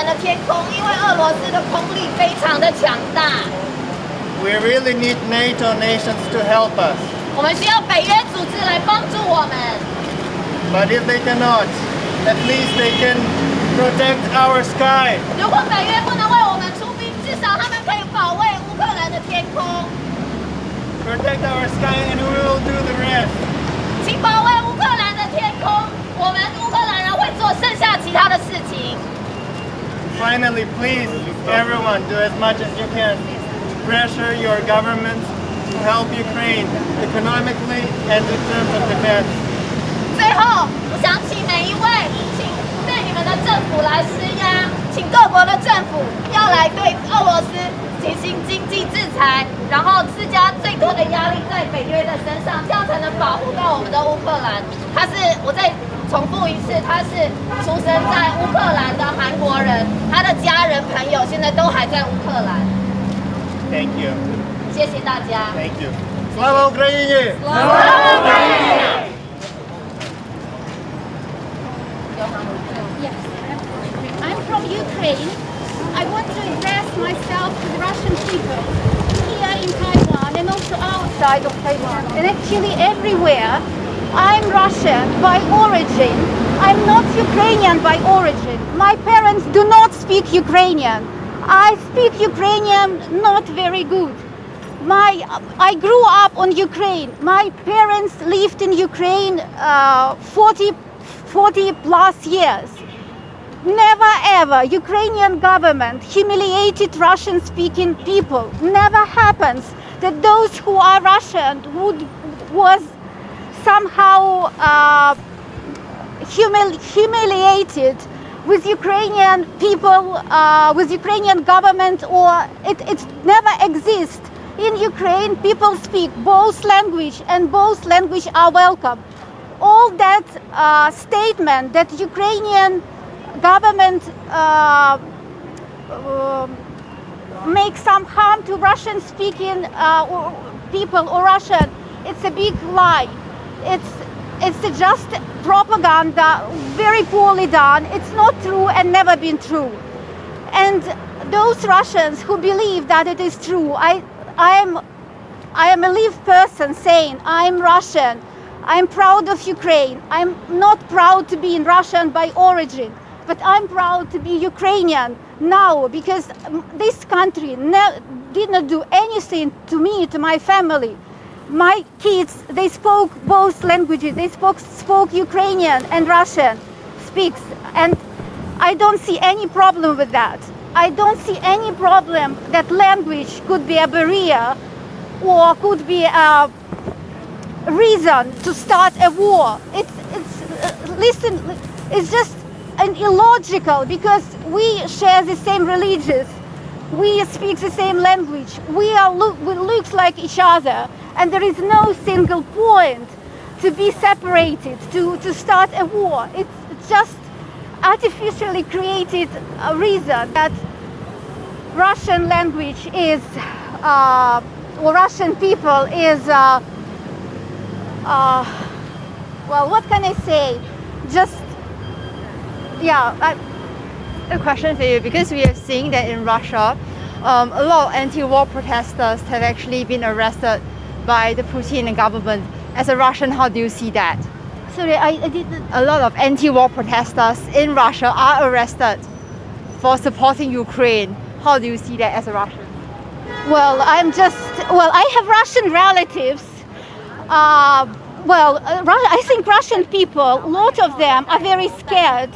的天空，因为俄罗斯的空力非常的强大。We really need NATO nations to help us. 我们需要北约组织来帮助我们。But if they cannot, at least they can protect our sky. 如果北约不能为我们出兵，至少他们可以保卫乌克兰的天空。Protect our sky and we will do the rest. 请保卫乌克兰的天空，我们乌克兰人会做剩下其他的事情。Finally, please, everyone, do as much as you can. Pressure your governments to help Ukraine economically and in terms of defense. 最后，我想请每一位，请对你们的政府来施压，请各国的政府要来对俄罗斯进行经济制裁，然后施加最多的压力在北约的身上，这样才能保护到我们的乌克兰。我再重复一次，他是出生在乌克兰的韩国人，他的家人朋友现在都还在乌克兰。Thank you. 谢谢大家。Thank you. Слава Україні! Слава Україні! Yes, I'm from Ukraine. I want to address myself to the Russian people here in Taiwan and also outside of Taiwan and actually everywhere. I'm Russian by origin. I'm not Ukrainian by origin. My parents do not speak Ukrainian. I speak Ukrainian not very good. I grew up on Ukraine. My parents lived in Ukraine 40 plus years. Never ever Ukrainian government humiliated Russian speaking people. Never happens that those who are Russian was somehow humiliated with Ukrainian people, with Ukrainian government, or it never exists. In Ukraine, people speak both language and both language are welcome. All that statement that Ukrainian government makes some harm to Russian speaking people or Russian, it's a big lie. It's just propaganda, very poorly done. It's not true and never been true. And those Russians who believe that it is true, I am a live person saying I'm Russian. I'm proud of Ukraine. I'm not proud to be Russian by origin, but I'm proud to be Ukrainian now because this country did not do anything to me, to my family. My kids, they spoke both languages. They spoke Ukrainian and Russian speaks, and I don't see any problem with that. I don't see any problem that language could be a barrier or could be a reason to start a war. It's just an illogical because we share the same religions. We speak the same language. We look like each other. And there is no single point to be separated, to start a war. It's just artificially created a reason that Russian language is, or Russian people is, well, what can I say? Just, yeah. A question for you, because we are seeing that in Russia, a lot of anti-war protesters have actually been arrested by the Putin government. As a Russian, how do you see that? Sorry, I didn't. A lot of anti-war protesters in Russia are arrested for supporting Ukraine. How do you see that as a Russian? Well, I have Russian relatives. I think Russian people, a lot of them are very scared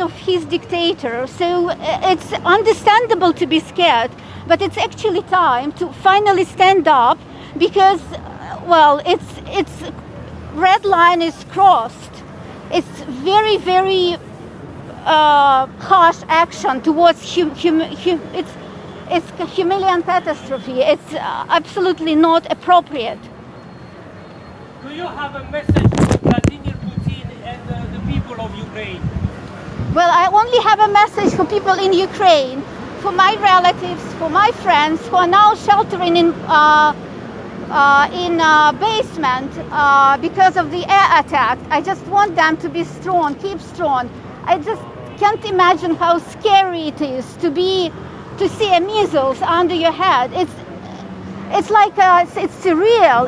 of his dictator. So it's understandable to be scared, but it's actually time to finally stand up because, it's red line is crossed. It's very, very harsh action towards it's a humiliating catastrophe. It's absolutely not appropriate. Do you have a message for Vladimir Putin and the people of Ukraine? Well, I only have a message for people in Ukraine, for my relatives, for my friends who are now sheltering in basement because of the air attack. I just want them to be strong, keep strong. I just can't imagine how scary it is to see a measles under your head. It's like it's surreal.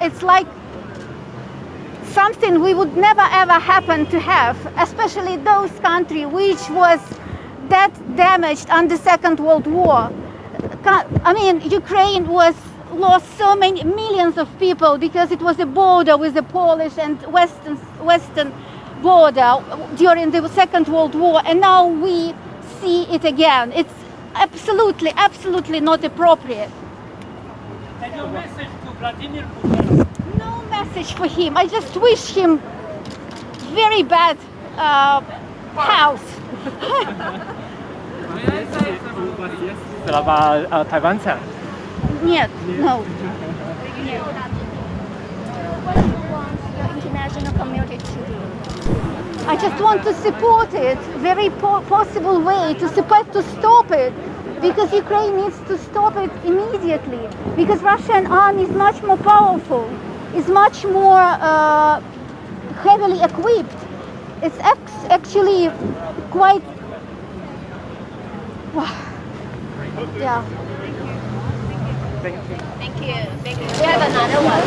It's like something we would never ever happen to have, especially those countries which was that damaged under Second World War. I mean, Ukraine lost so many millions of people because it was a border with the Polish and Western border during the Second World War, and now we see it again. It's absolutely not appropriate. And your message to Vladimir Putin? No message for him. I just wish him very bad health. 死了把台湾抢。 Нет, no. What do you want the international community to do? I just want to support it. Very possible way to stop it, because Ukraine needs to stop it immediately. Because Russian army is much more powerful, is much more heavily equipped. It's actually quite. Yeah. Thank you. We have another one.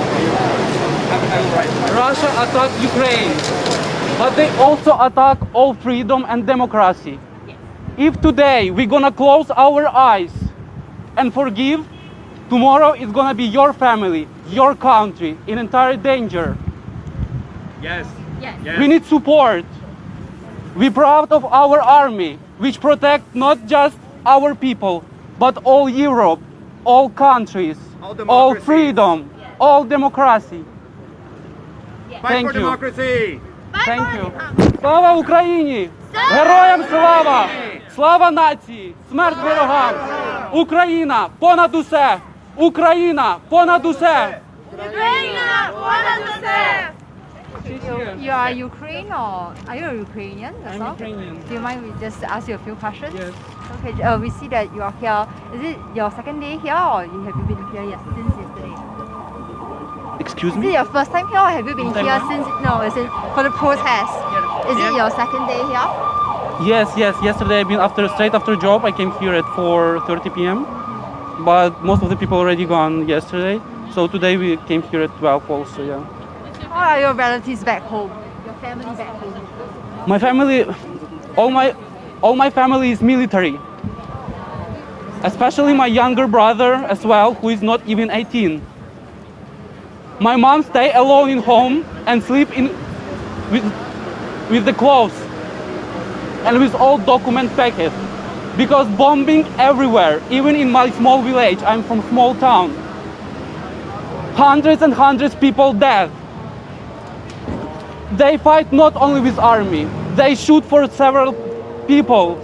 Russia attacked Ukraine, but they also attack all freedom and democracy. If today we're gonna close our eyes and forgive, tomorrow it's gonna be your family, your country in entire danger. Yes. We need support. We're proud of our army, which protect not just our people, but all Europe, all countries, all freedom, all democracy. Fight Thank for you. democracy. Thank you. Слава Україні! Героям слава! Слава нації! Смерть ворогам! Україна понад усе! Україна понад усе! You are Ukraine or are you a Ukrainian? I'm Ukrainian. Do you mind we just ask you a few questions? Yes. Okay. We see that you are here. Is it your second day here, or have you been here since yesterday? Excuse Is it me? your first time here, or have you been here since? No, is it for the protest? Is it your second day here? Yes. Yesterday straight after job I came here at 4:30 p.m. But most of the people already gone yesterday. So today we came here at 12 also, yeah. How are your relatives back home? Your family back home? My family, all my family is military. Especially my younger brother as well, who is not even 18. My mom stay alone in home and sleep with the clothes and with all document packet, because bombing everywhere, even in my small village. I'm from small town. Hundreds and hundreds people dead. They fight not only with army, they shoot for several people.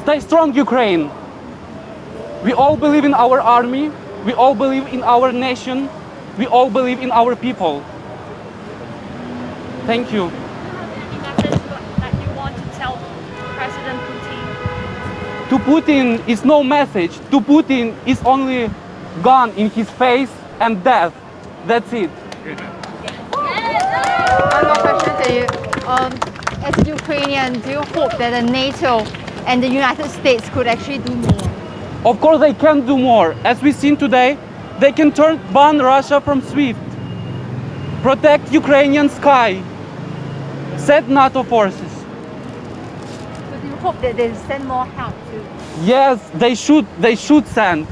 Stay strong, Ukraine. We all believe in our army, we all believe in our nation, we all believe in our people. Thank you. Any message that you want to tell President Putin? To Putin is no message. To Putin is only gun in his face and death. That's it. One more question to you. As a Ukrainian, do you hope that the NATO and the United States could actually do more? Of course they can do more. As we've seen today, they can ban Russia from SWIFT, protect Ukrainian sky, send NATO forces. So do you hope that they send more help to? Yes, they should send.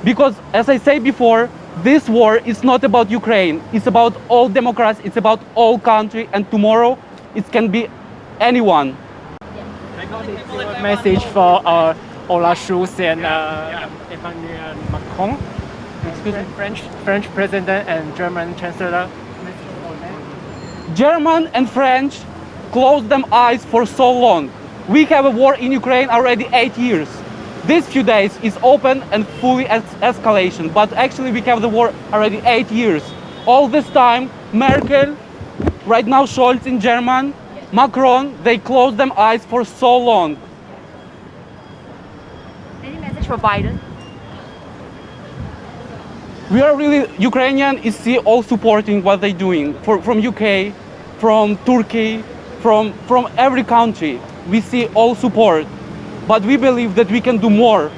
Because as I said before, this war is not about Ukraine. It's about all democrats, it's about all country, and tomorrow it can be anyone. Message for Olaf Scholz and Emmanuel Macron, French President and German Chancellor. German and French closed them eyes for so long. We have a war in Ukraine already 8 years. These few days is open and fully escalation, but actually we have the war already 8 years. All this time, Merkel, right now Scholz in German, Macron, they closed them eyes for so long. Any message for Biden? We are really, Ukrainian is see all supporting what they're doing from UK, from Turkey, from every country. We see all support, but we believe that we can do more.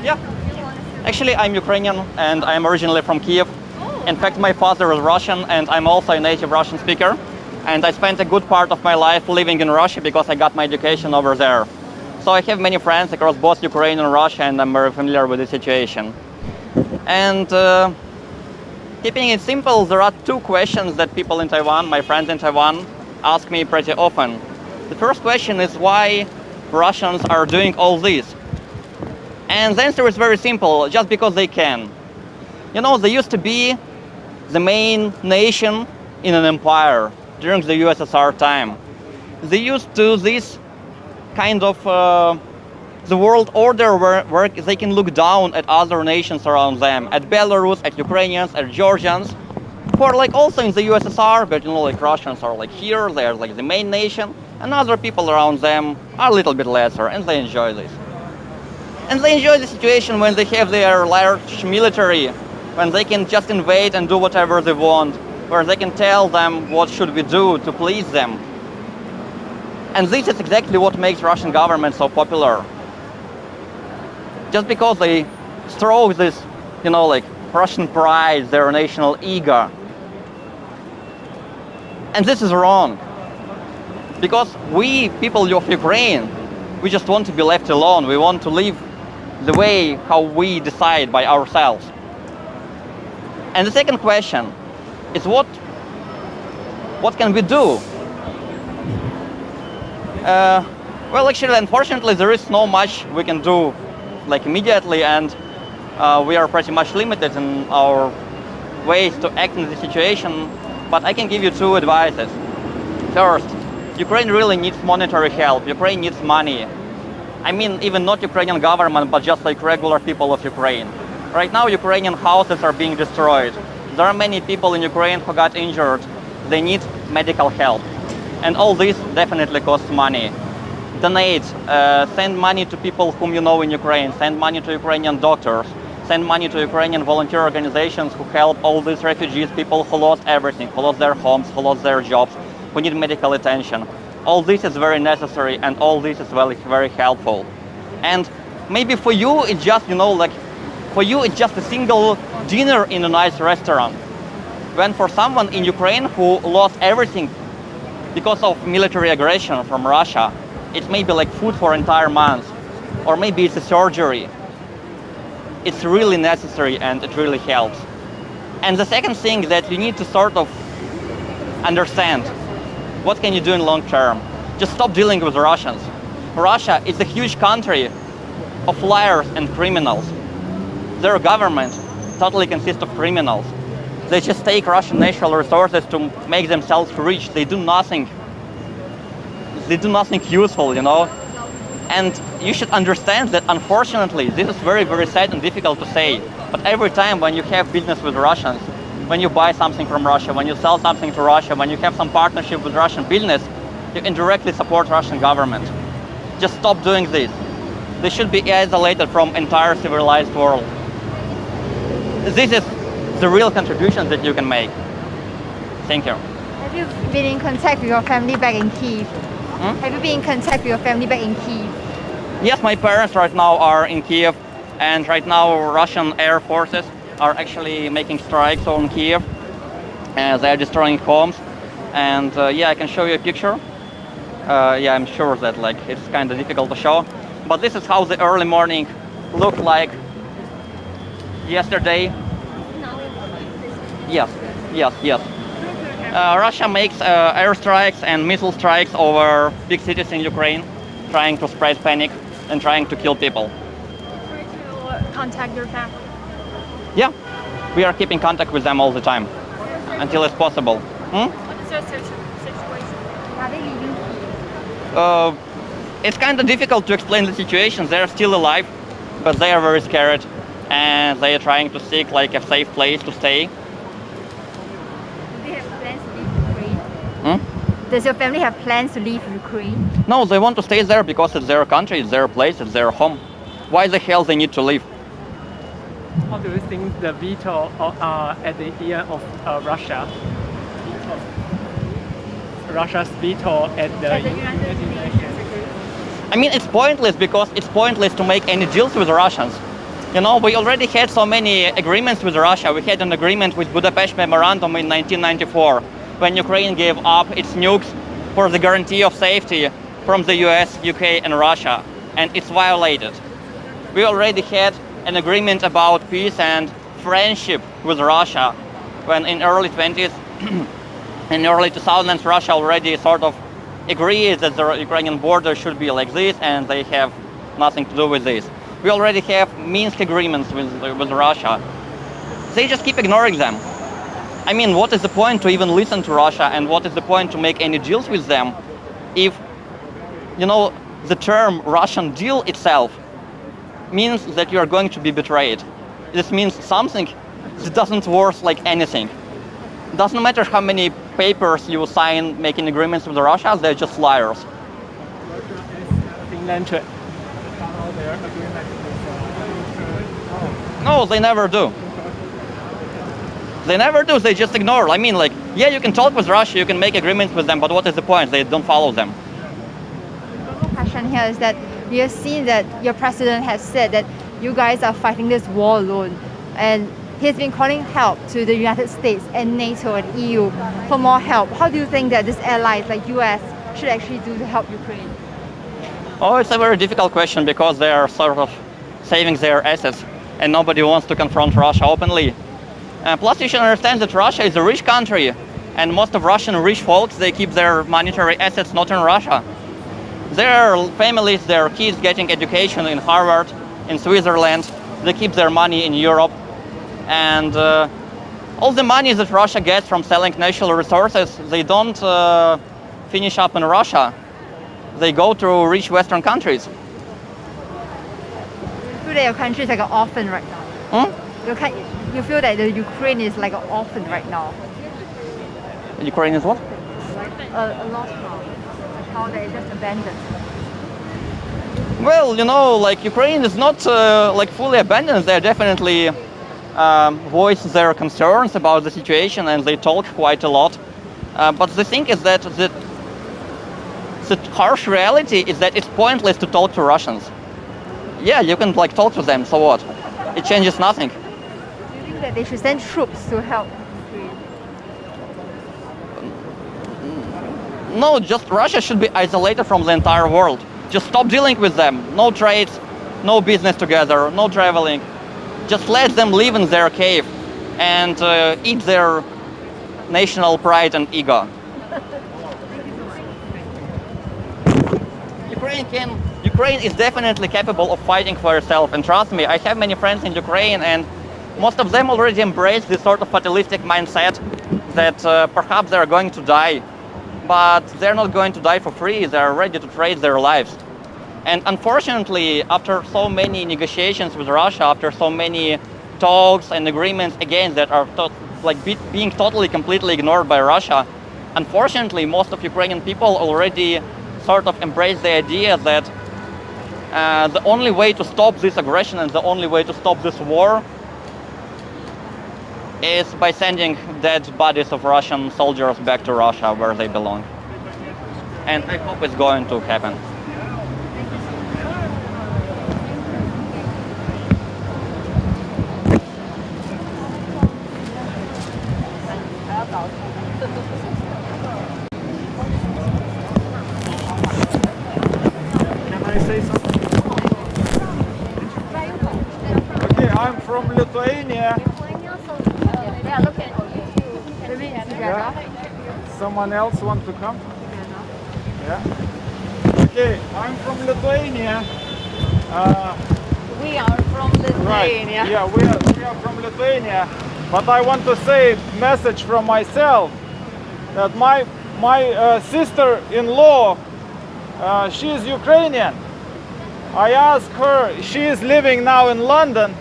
Yeah. Actually, I'm Ukrainian and I'm originally from Kiev. In fact, my father is Russian and I'm also a native Russian speaker. And I spent a good part of my life living in Russia because I got my education over there. So I have many friends across both Ukraine and Russia, and I'm very familiar with the situation. And keeping it simple, there are two questions that people in Taiwan, my friends in Taiwan, ask me pretty often. The first question is why Russians are doing all this. And the answer is very simple, just because they can. You know, they used to be the main nation in an empire during the USSR time. They used to this kind of the world order where they can look down at other nations around them, at Belarus, at Ukrainians, at Georgians, who are like also in the USSR, but you know, like Russians are like here, they're like the main nation, and other people around them are a little bit lesser, and they enjoy this. And they enjoy the situation when they have their large military, when they can just invade and do whatever they want, where they can tell them what should we do to please them. And this is exactly what makes Russian government so popular. Just because they throw this, you know, like Russian pride, their national ego. And this is wrong. Because we, people of Ukraine, we just want to be left alone. We want to live the way how we decide by ourselves. And the second question is what can we do? Well, actually, unfortunately, there is no much we can do like immediately, and we are pretty much limited in our ways to act in the situation. But I can give you two advices. First, Ukraine really needs monetary help. Ukraine needs money. I mean, even not Ukrainian government, but just like regular people of Ukraine. Right now, Ukrainian houses are being destroyed. There are many people in Ukraine who got injured. They need medical help. And all this definitely costs money. Donate, send money to people whom you know in Ukraine, send money to Ukrainian doctors, send money to Ukrainian volunteer organizations who help all these refugees, people who lost everything, who lost their homes, who lost their jobs, who need medical attention. All this is very necessary, and all this is very, very helpful. And maybe for you, it's just, you know, like, for you, it's just a single dinner in a nice restaurant. When for someone in Ukraine who lost everything because of military aggression from Russia, it may be like food for an entire month, or maybe it's a surgery. It's really necessary and it really helps. And the second thing that you need to sort of understand, what can you do in long term? Just stop dealing with Russians. Russia is a huge country of liars and criminals. Their government totally consists of criminals. They just take Russian natural resources to make themselves rich. They do nothing. They do nothing useful, you know. And you should understand that, unfortunately, this is very, very sad and difficult to say. But every time when you have business with Russians, when you buy something from Russia, when you sell something to Russia, when you have some partnership with Russian business, you indirectly support Russian government. Just stop doing this. They should be isolated from entire civilized world. This is the real contribution that you can make. Thank you. Have you been in contact with your family back in Kyiv? Have you been in contact with your family back in Kyiv? Yes, my parents right now are in Kiev, and right now Russian air forces are actually making strikes on Kiev, and they are destroying homes. And yeah, I can show you a picture. Yeah, I'm sure that like it's kind of difficult to show, but this is how the early morning looked like yesterday. Yes. Russia makes airstrikes and missile strikes over big cities in Ukraine, trying to spread panic and trying to kill people. Try to contact your family. Yeah, we are keeping contact with them all the time, until it's possible. What is their situation? Are they leaving Kyiv? It's kind of difficult to explain the situation. They're still alive. but they are very scared and they are trying to seek like a safe place to stay. Do they have plans to leave Ukraine? Hmm? Does your family have plans to leave Ukraine? No, they want to stay there because it's their country, it's their place, it's their home. Why the hell they need to leave? How do you think the veto at the end of Russia? Russia's veto at the United Nations? I mean, it's pointless because it's pointless to make any deals with the Russians. You know, we already had so many agreements with Russia. We had an agreement with Budapest Memorandum in 1994 when Ukraine gave up its nukes for the guarantee of safety from the US, UK and Russia, and it's violated. We already had an agreement about peace and friendship with Russia when in early 20s, in early 2000s, Russia already sort of agreed that the Ukrainian border should be like this and they have nothing to do with this. We already have Minsk agreements with Russia. They just keep ignoring them. I mean, what is the point to even listen to Russia and what is the point to make any deals with them if, you know, the term Russian deal itself means that you are going to be betrayed. This means something that doesn't worth like anything. Doesn't matter how many papers you sign making agreements with Russia, they're just liars. Finland to follow their agreement with No, they never do. They never do, they just ignore. I mean, like, yeah, you can talk with Russia, you can make agreements with them, but what is the point? They don't follow them. The question here is that we have seen that your president has said that you guys are fighting this war alone, and he's been calling help to the United States and NATO and EU for more help. How do you think that these allies like US should actually do to help Ukraine? Oh, it's a very difficult question because they are sort of saving their assets and nobody wants to confront Russia openly. Plus, you should understand that Russia is a rich country and most of Russian rich folks, they keep their monetary assets not in Russia. Their families, their kids getting education in Harvard, in Switzerland, they keep their money in Europe. And all the money that Russia gets from selling natural resources, they don't finish up in Russia. They go to rich Western countries. You feel that your country is like an orphan right now? You feel that the Ukraine is like an orphan right now? Ukraine is what? A lost child, a child that is just abandoned. Well, you know, like Ukraine is not like fully abandoned. They definitely voice their concerns about the situation and they talk quite a lot. But the thing is that the harsh reality is that it's pointless to talk to Russians. Yeah, you can like talk to them, so what? It changes nothing. Do you think that they should send troops to help Ukraine? No, just Russia should be isolated from the entire world. Just stop dealing with them. No trades, no business together, no traveling. Just let them live in their cave and eat their national pride and ego. Ukraine is definitely capable of fighting for itself, and trust me, I have many friends in Ukraine and most of them already embrace this sort of fatalistic mindset that perhaps they're going to die, but they're not going to die for free, they're ready to trade their lives. And unfortunately, after so many negotiations with Russia, after so many talks and agreements again that are being totally, completely ignored by Russia, unfortunately, most of Ukrainian people already sort of embrace the idea that the only way to stop this aggression and the only way to stop this war is by sending dead bodies of Russian soldiers back to Russia where they belong. And I hope it's going to happen. Can I say something? Okay, I'm from Lithuania. Yeah. Someone else want to come? Yeah. Okay, I'm from Lithuania. We are from Lithuania. Right. Yeah, we are from Lithuania. But I want to say a message from myself that my sister-in-law, she is Ukrainian, I asked her, she is living now in London,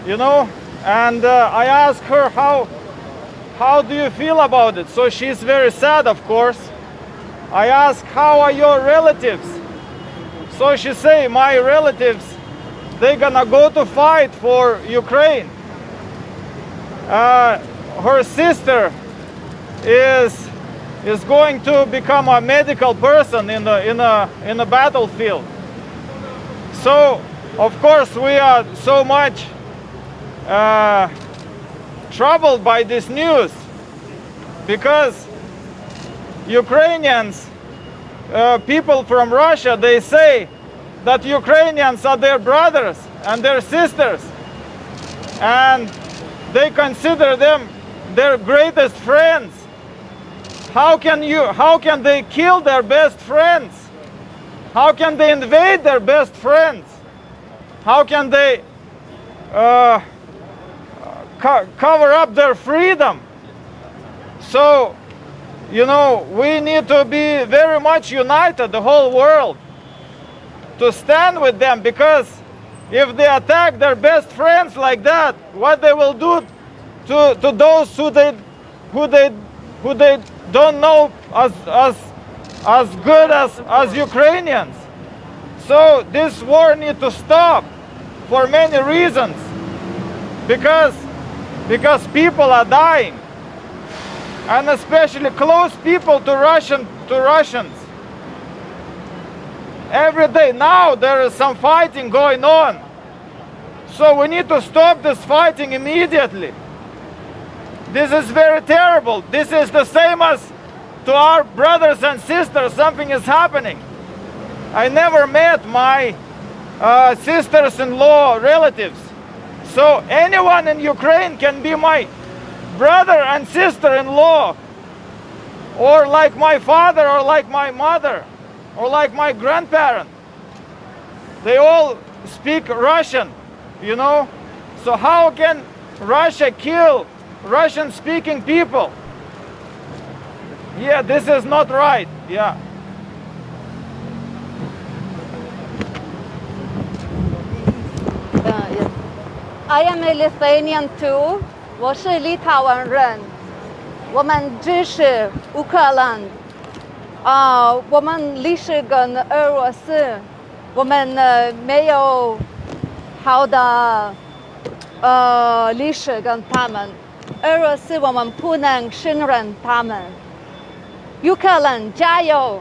you know, and I asked her how do you feel about it? So she's very sad, of course. I asked, how are your relatives? So she say, my relatives, they're gonna go to fight for Ukraine. Her sister is going to become a medical person in the battlefield. So, of course, we are so much troubled by this news, because Ukrainians, people from Russia, they say that Ukrainians are their brothers and their sisters, and they consider them their greatest friends. How can they kill their best friends? How can they invade their best friends? How can they cover up their freedom? So, you know, we need to be very much united, the whole world, to stand with them, because if they attack their best friends like that, what they will do to those who they don't know as good as Ukrainians. So this war needs to stop for many reasons, because people are dying, and especially close people to Russians. Every day now there is some fighting going on. So we need to stop this fighting immediately. This is very terrible. This is the same as to our brothers and sisters, something is happening. I never met my sisters-in-law relatives. So anyone in Ukraine can be my brother and sister-in-law, or like my father, or like my mother, or like my grandparent. They all speak Russian, you know. So how can Russia kill Russian-speaking people? Yeah, this is not right. Yeah. I am a Lithuanian too. 我是立陶宛人。我们支持乌克兰。我们历史跟俄罗斯，我们没有好的历史跟他们。俄罗斯我们不能信任他们。乌克兰加油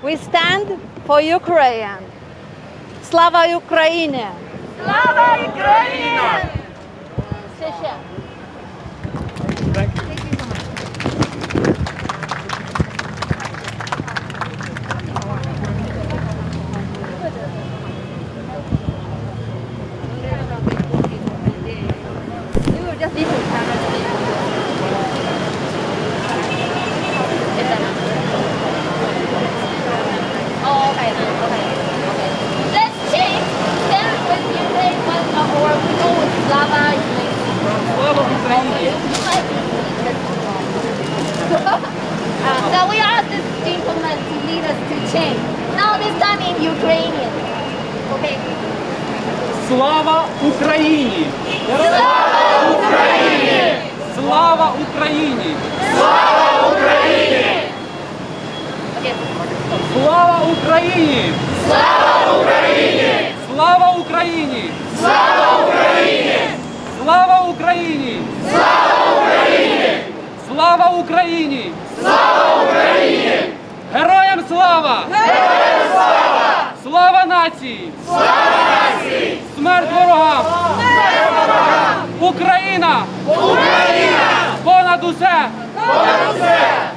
！We stand for Ukraine. Slava Ukraine! Slava Ukraine! 谢谢。Thank you. Let's change. Stand with Ukraine, or we go with Slava Ukraine. So we asked this gentleman to lead us to change. Now this time in Ukrainian. Okay. Слава Україні! Slava Ukraine! Слава Україні! Slava Ukraine! Okay. Слава Україні! Slava Ukraine! Слава Україні! Slava Ukraine! Слава Україні! Slava Ukraine! Слава Україні! Slava Ukraine! Героям слава! Героям слава! Слава нації! Слава нації! Смерть ворогам! Смерть ворогам! Україна! Україна! Понад усе! Понад усе!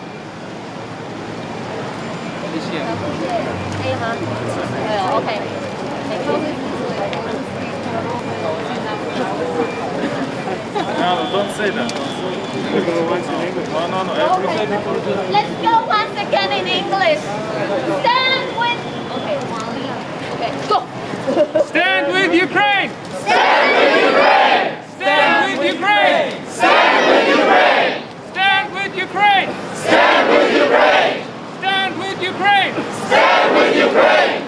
Okay. No, don't say that. No. Let's go once again in English. Stand with. Okay, go. Stand with Ukraine! Stand with Ukraine. Stand with Ukraine! Stand with Ukraine. Stand with Ukraine! Stand with Ukraine. Stand with Ukraine! Stand with Ukraine.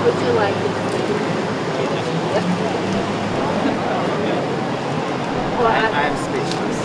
Would you like to speak? I'm speechless.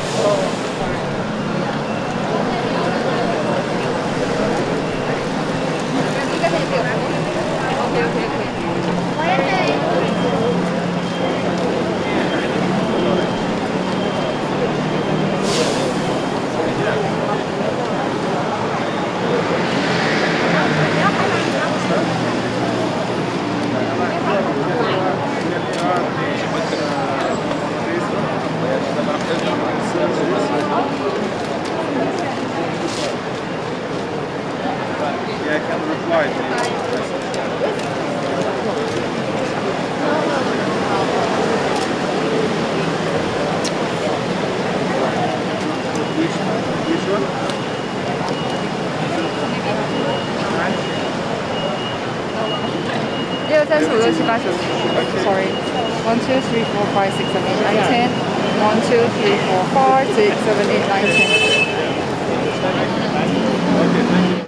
Yeah, I can reply to you. Which one? Sorry. 1, 2, 3, 4, 5, 6, 7, 8, 9, 10. 1, 2, 3, 4, 5, 6, 7, 8, 9, 10. Okay, thank you.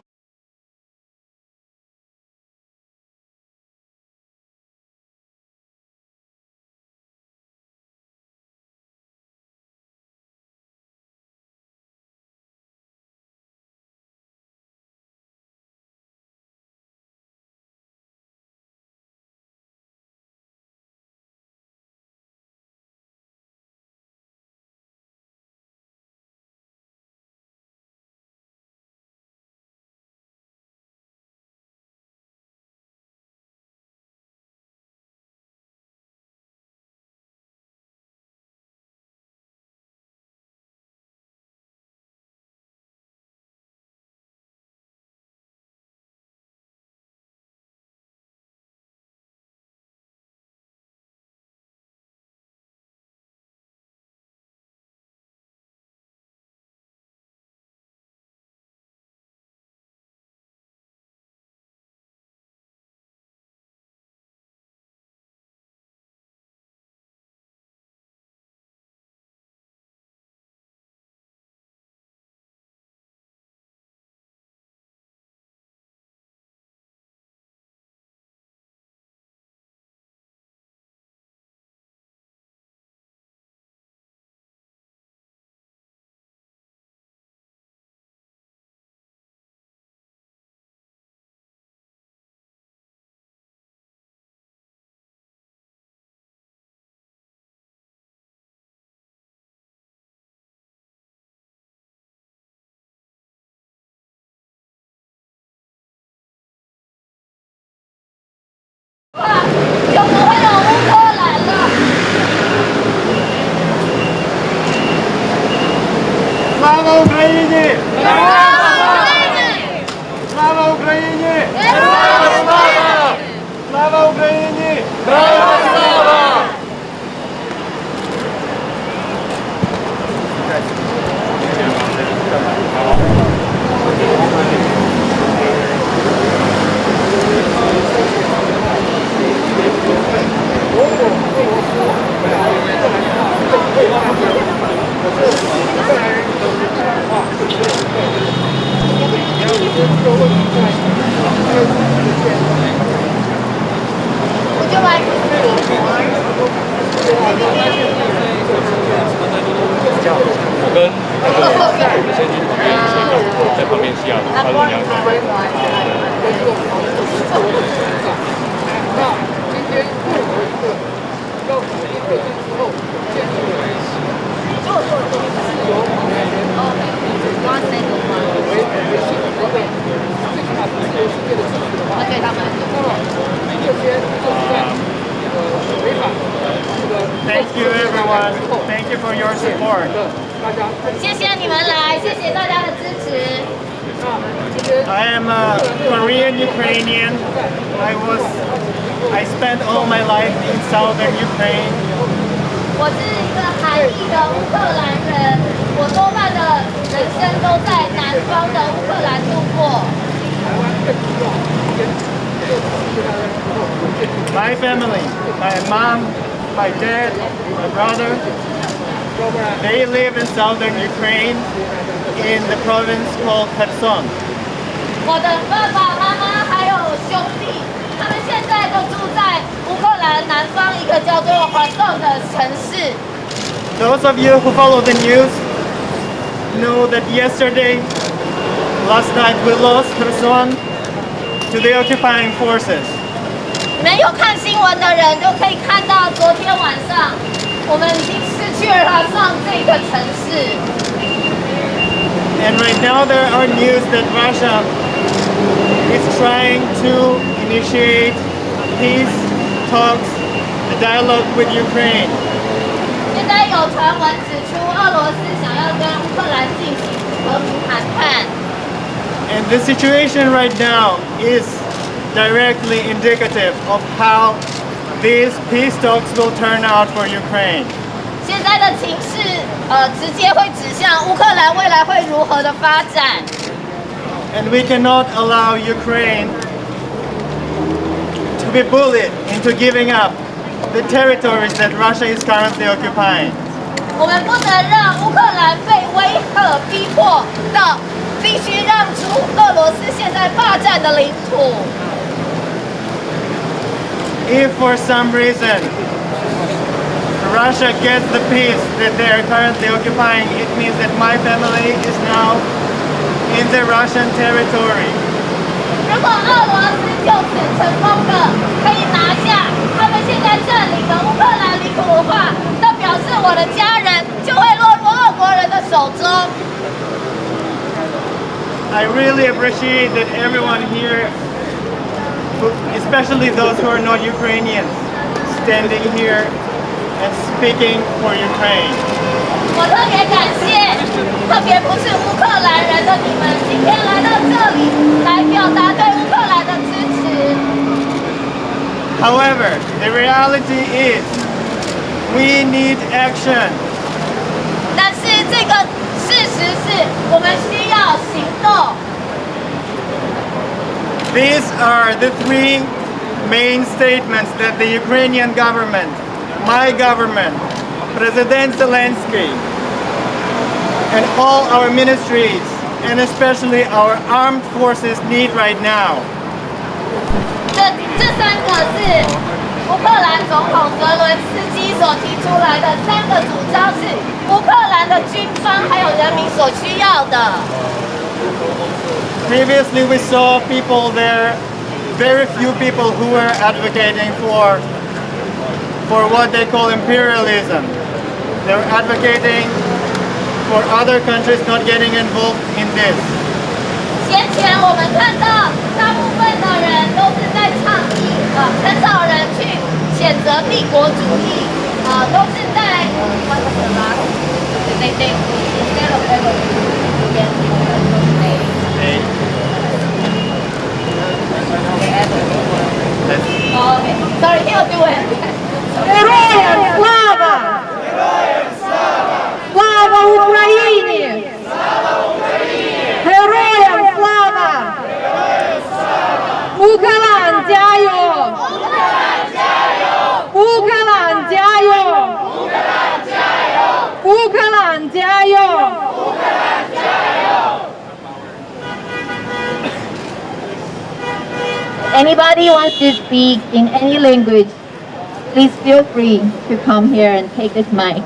Слава Україні! Слава Україні! Слава Україні! Would you like to speak? 我跟我们先去旁边写稿，在旁边写，他是这样子。那今天最后一个要决定的之后，建筑为是由每人为系统合作，最起码是自由世界的支持的话，那么这些就是在违反这个。Thank you everyone. Thank you for your support. 谢谢你们来，谢谢大家的支持。 I am a Korean Ukrainian. I spent all my life in southern Ukraine. 我是一个韩裔的乌克兰人，我多半的人生都在南方的乌克兰度过。 My family, my mom, my dad, my brother, they live in southern Ukraine in the province called Kherson. 我的爸爸妈妈还有兄弟，他们现在个叫做环动的城市。Those of you who follow the news know that yesterday, last night, we lost Kherson to the occupying forces. 你们有看新闻的人就可以看到，昨天晚上我们已经失去了上这个城市。And right now there are news that Russia is trying to initiate peace talks, a dialogue with Ukraine. 现在有传闻指出，俄罗斯想要跟乌克兰进行和平谈判。And the situation right now is directly indicative of how these peace talks will turn out for Ukraine. 现在的情势，直接会指向乌克兰未来会如何的发展。And we cannot allow Ukraine to be bullied into giving up the territories that Russia is currently occupying. 我们不能让乌克兰被威吓逼迫到必须让出俄罗斯现在霸占的领土。If for some reason Russia gets the peace that they are currently occupying, it means that my family is now in the Russian territory. 如果俄罗斯就此成功的可以拿下他们现在占领的乌克兰领土的话，那表示我的家人就会落入俄国人的手中。I really appreciate that everyone here, especially those who are not Ukrainians, standing here and speaking for Ukraine. 我特别感谢，特别不是乌克兰人的你们，今天来到这里来表达对乌克兰的支持。However, the reality is we need action. 但是这个事实是我们需要行动。These are the three main statements that the Ukrainian government, my government, President Zelensky, and all our ministries, and especially our armed forces need right now. 这三个是乌克兰总统泽伦斯基所提出来的三个主张，是乌克兰的军方还有人民所需要的。Previously, we saw people there, very few people who were advocating for what they call imperialism. They were advocating for other countries not getting involved in this. 先前我们看到大部分的人都是在倡议，很少人去谴责帝国主义，都是在Sorry, he'll do it. Героям слава! Слава Україні! Героям слава! Укалан дяйо! Укалан дяйо! Укалан дяйо! Anybody wants to speak in any language, please feel free to come here and take this mic.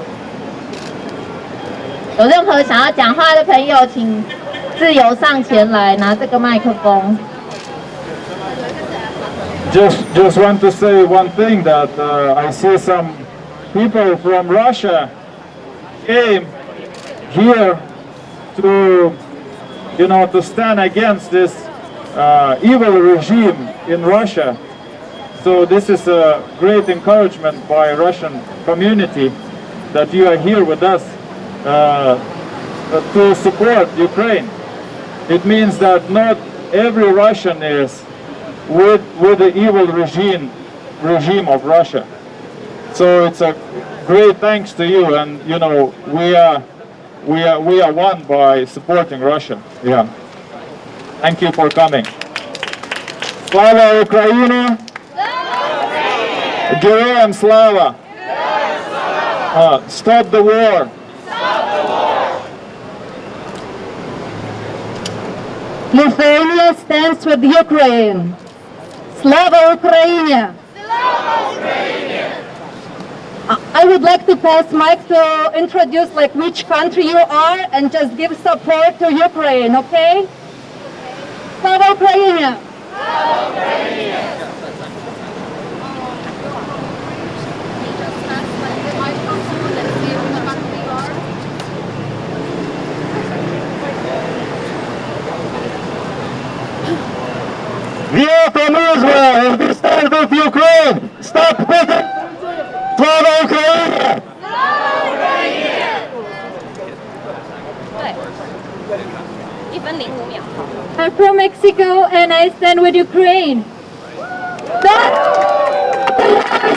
有任何想要讲话的朋友，请自由上前来拿这个麦克风。Just want to say one thing that I see some people from Russia came here to, to stand against this evil regime in Russia. So this is a great encouragement by Russian community that you are here with us to support Ukraine. It means that not every Russian is with the evil regime of Russia. So it's a great thanks to you, and we are one by supporting Russia. Yeah. Thank you for coming. Slava Ukraini! Героям слава! Stop the war! Lithuania stands with Ukraine. Slava Ukraini! I would like to pass mic to introduce like which country you are and just give support to Ukraine, okay? Slava Ukraine! We are from Israel and we stand with Ukraine! Stop beating! Slava Ukraine! I'm from Mexico and I stand with Ukraine. Stop!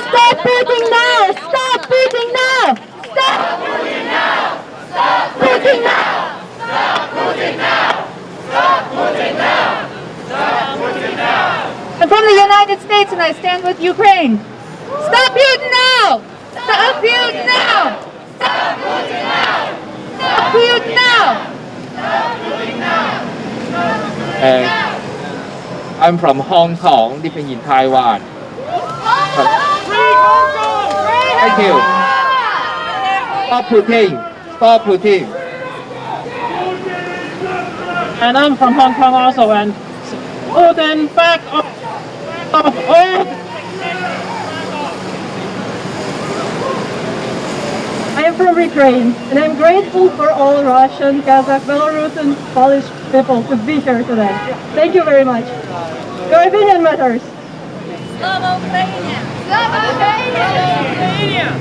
Stop beating now! Stop beating now! Stop beating now! Stop beating now! Stop beating now! Stop beating now! Stop beating now! I'm from the United States and I stand with Ukraine. Stop beating now! Stop beating now! Stop beating now! Stop beating now! I'm from Hong Kong, living in Taiwan. Thank you. Stop Putin. Stop Putin. And I'm from Hong Kong also, and Putin back of all. I am from Ukraine, and I'm grateful for all Russian, Kazakh, Belarusian, Polish people to be here today. Thank you very much. Your opinion matters. Slava Ukraine! Slava Ukraine!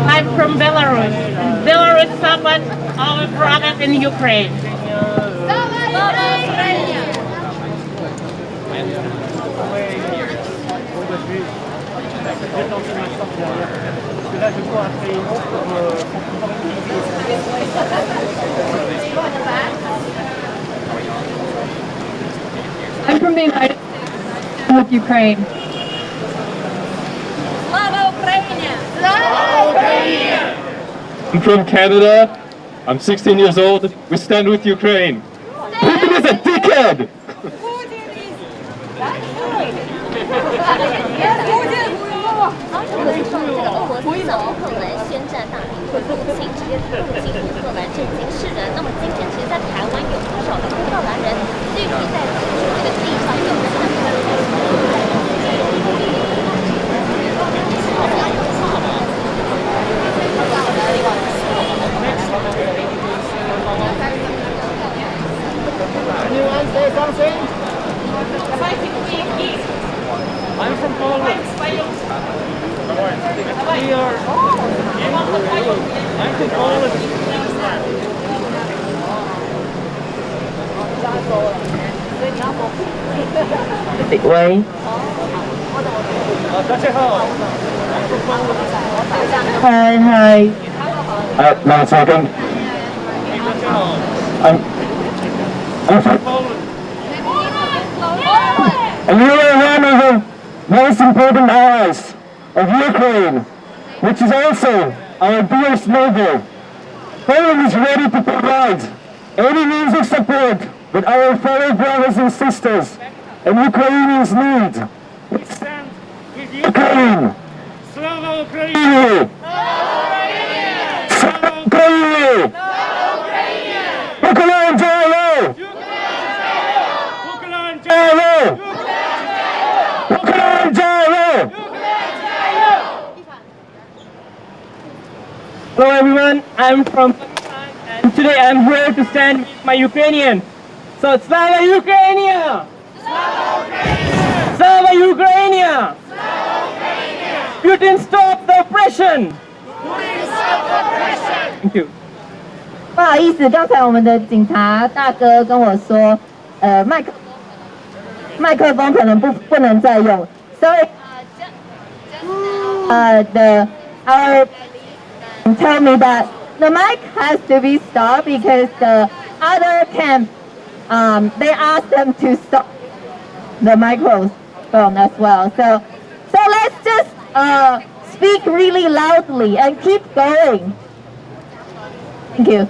I'm from Belarus. And Belarus supports our brothers in Ukraine. Slava Ukraine! I'm from the United States with Ukraine. Slava Ukraine! Slava Ukraine! I'm from Canada. I'm 16 years old. We stand with Ukraine. Putin is a dickhead! Anyone say something? I'm from Poland. I'm from Poland. Wait. Hi. Now second. I'm from Poland. And you are one of the most important allies of Ukraine, which is also our dearest neighbor. Poland is ready to provide any means of support that our fellow brothers and sisters and Ukrainians need. We stand with you. Ukraine! Slava Ukraine! Slava Ukraine! Ukraine Jalo! Ukraine Jalo! Ukraine Jalo! Hello everyone, I'm from Pakistan and today I'm here to stand with my Ukrainian. So Slava Ukraine! Slava Ukraine! Putin stop the oppression! Thank you. 不好意思，刚才我们的警察大哥跟我说，麦克风可能不能再用。Sorry. Our tell me that the mic has to be stopped because the other camp they asked them to stop the microphone as well. So let's just speak really loudly and keep going. Thank you.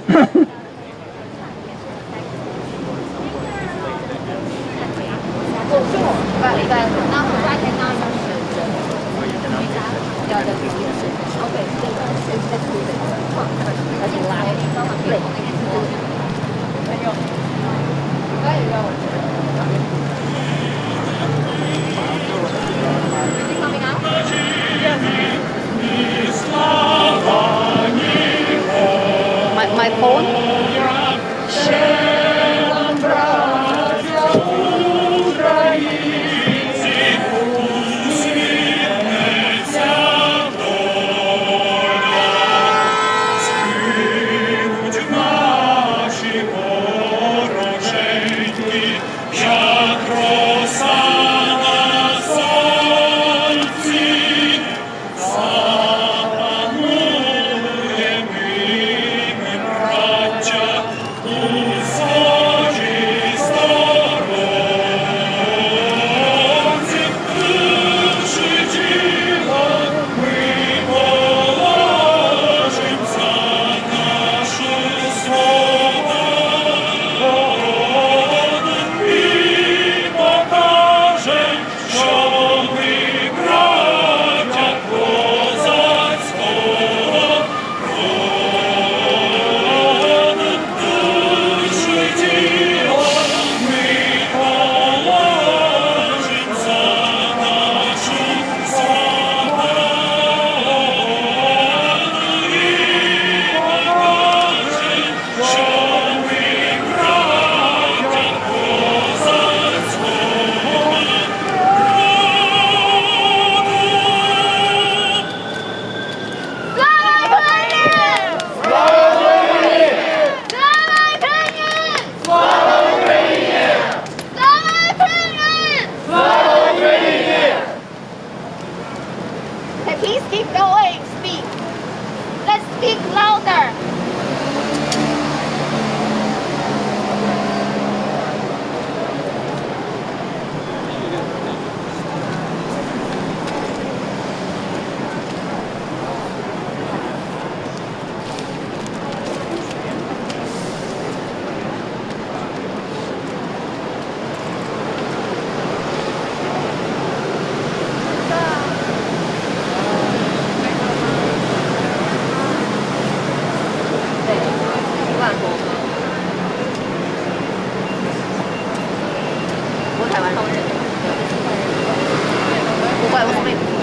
为什么也不会？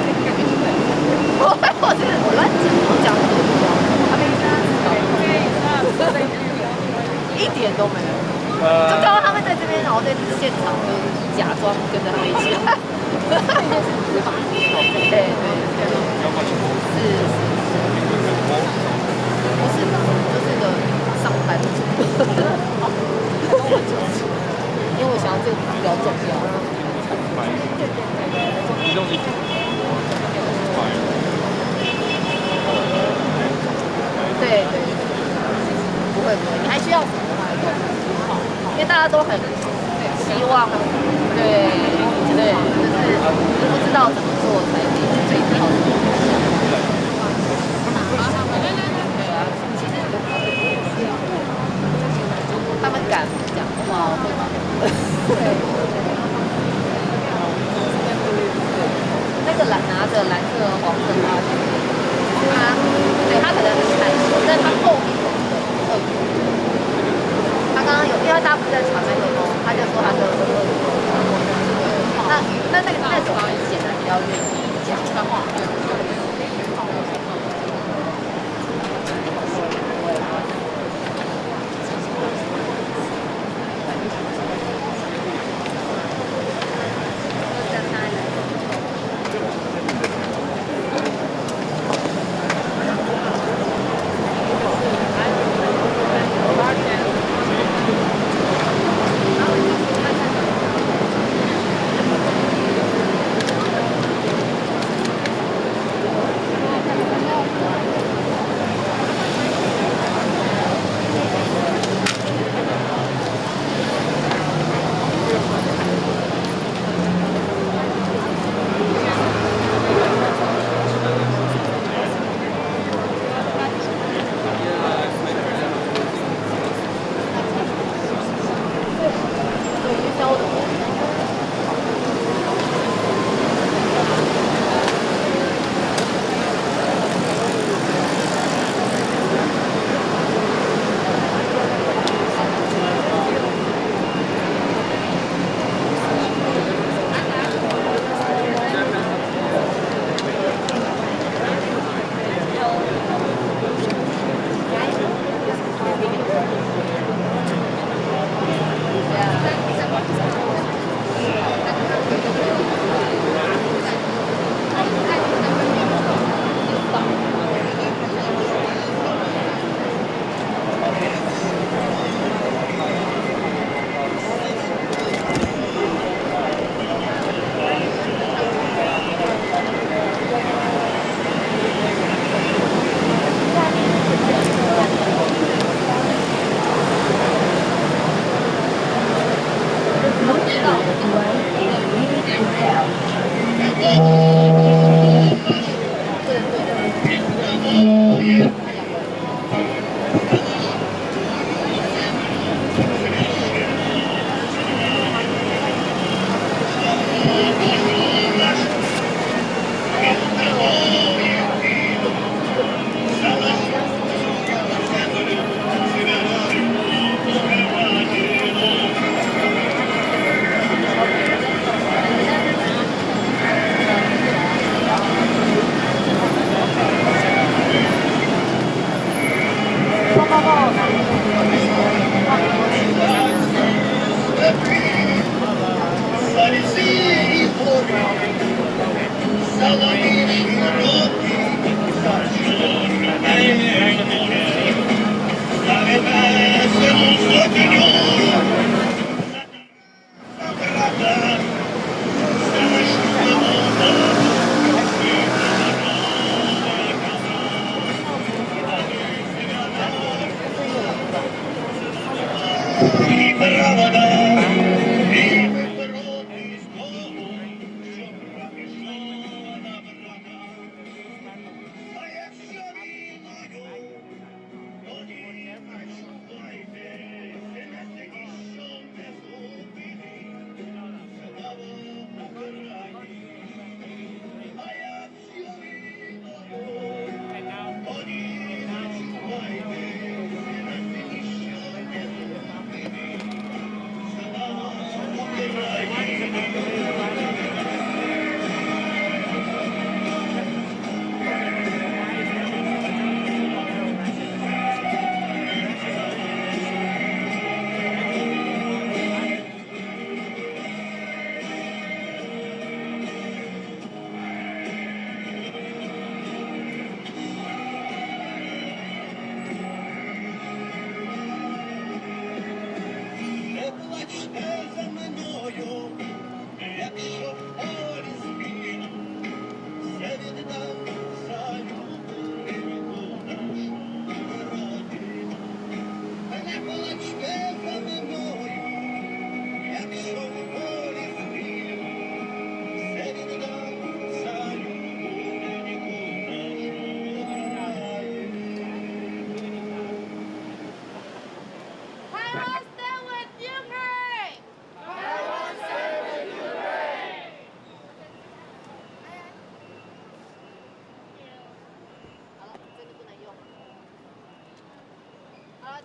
我是乱讲，他们一点都没有，就刚刚他们在这边，然后在现场就是假装跟着他们一起。对，是，不是，就是个上班族。因为我想要这个比较重要。对，不会，你还需要什么吗？因为大家都很希望，对，就是不知道怎么做才是最好的。对啊，其实他们敢讲话，会吗？那个拿着蓝色、黄色花圈，他可能很害羞，但他后面有一个他刚刚有，因为他不是在传麦克风，他就说他是那种很显然比较愿意讲话。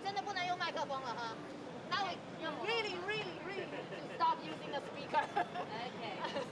真的不能用麦克风了哈。Now you really to stop using the speaker. Okay.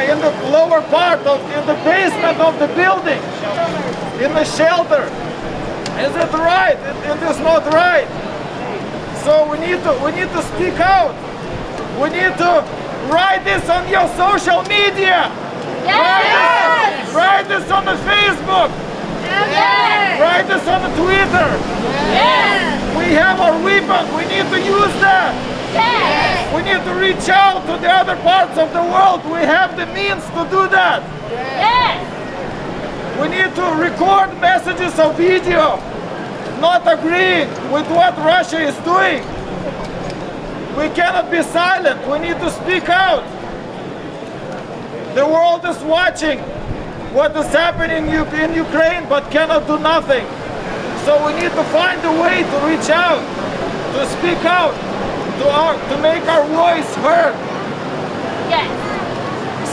In the lower part in the basement of the building, in the shelter. Is it right? It is not right. So we need to speak out. We need to write this on your social media. Yes! Write this on the Facebook. Yes! Write this on the Twitter. Yes! We We have our weapons. We need to use that. Yes. We need to reach out to the other parts of the world. We have the means to do that. Yes. We need to record messages of video, not agreeing with what Russia is doing. We cannot be silent. We need to speak out. The world is watching what is happening in Ukraine, but cannot do nothing. So we need to find a way to reach out, to speak out, to make our voice heard. Yes.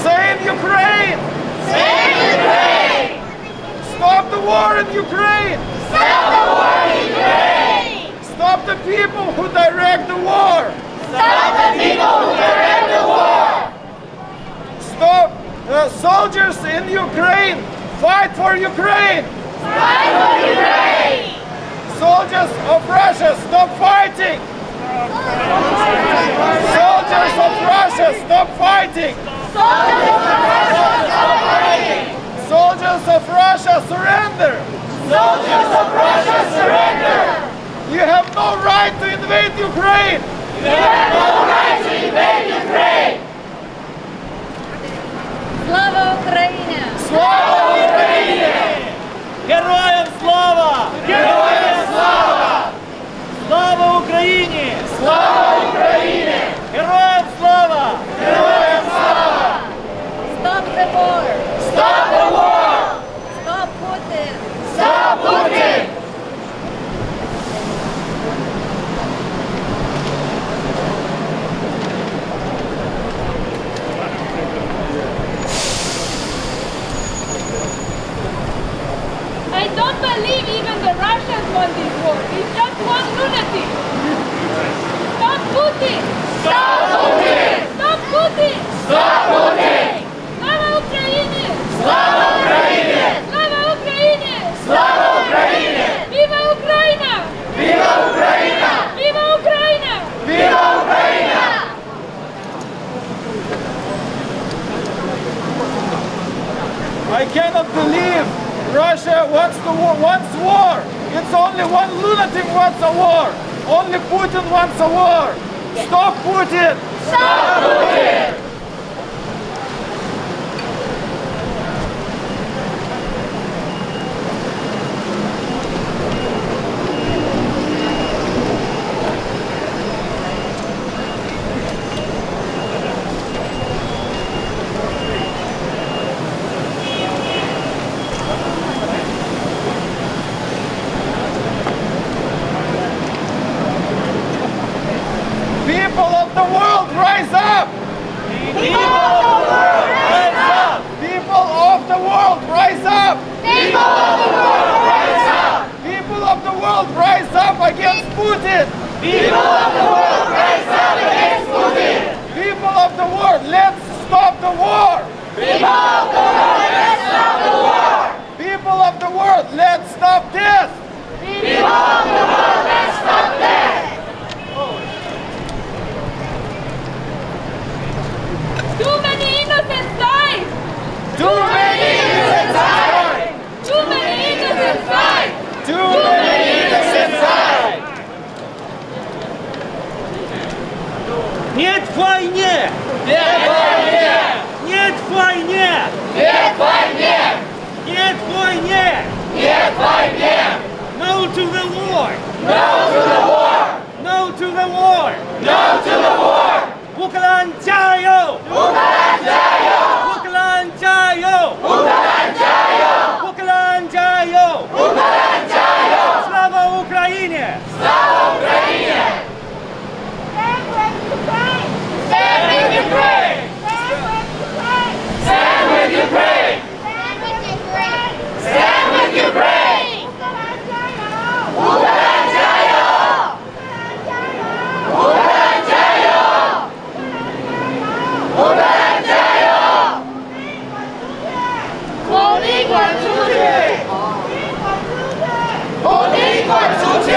Save Ukraine! Save Ukraine! Stop the war in Ukraine! Stop the war in Ukraine! Stop the people who direct the war! Stop the people who direct the war! Stop soldiers in Ukraine! Fight for Ukraine! Fight for Ukraine! Soldiers of Russia, stop fighting! Soldiers of Russia, stop fighting! Soldiers of Russia, stop fighting! Soldiers of Russia, surrender! Soldiers of Russia, surrender! You have no right to invade Ukraine! You have no right to invade Ukraine! Слава Україні! Слава Україні! Героям слава! Героям слава! Слава Україні! Слава Україні! Героям слава! Героям слава! Stop the war! Stop the war! Stop Putin! Stop Putin! I don't believe even the Russians want this war. It's just one lunatic. Stop Putin! Stop Putin! Stop Putin! Stop Putin! Слава Україні! Слава Україні! Слава Україні! Слава Україні! Viva Україна! Viva Україна! Viva Україна! Viva Україна! I cannot believe Russia wants war. It's only one lunatic wants a war. Only Putin wants a war. Stop Putin! Stop Putin! People of the world, rise up! People of the world, rise up! People of the world, rise up! People of the world, rise up! People of the world, rise up against Putin! People of the world, rise up against Putin! People of the world, let's stop the war! People of the world, let's stop the war! People of the world, let's stop this! People of the world, let's stop this! Too many innocents died! Too many innocents died! Too many innocents died! Too many innocents died! Нет войне! Нет войне! Нет войне! Нет войне! Нет войне! Нет войне! No to the war! No to the war! No to the war! No to the war! 乌克兰加油！乌克兰加油！乌克兰加油！乌克兰加油！乌克兰加油！乌克兰加油！ Слава Україні! Слава Україні! Stand with Ukraine! Stand with Ukraine! Stand with Ukraine! Stand with Ukraine!乌克兰加油！乌克兰加油！乌克兰加油！火力滚出去！火力滚出去！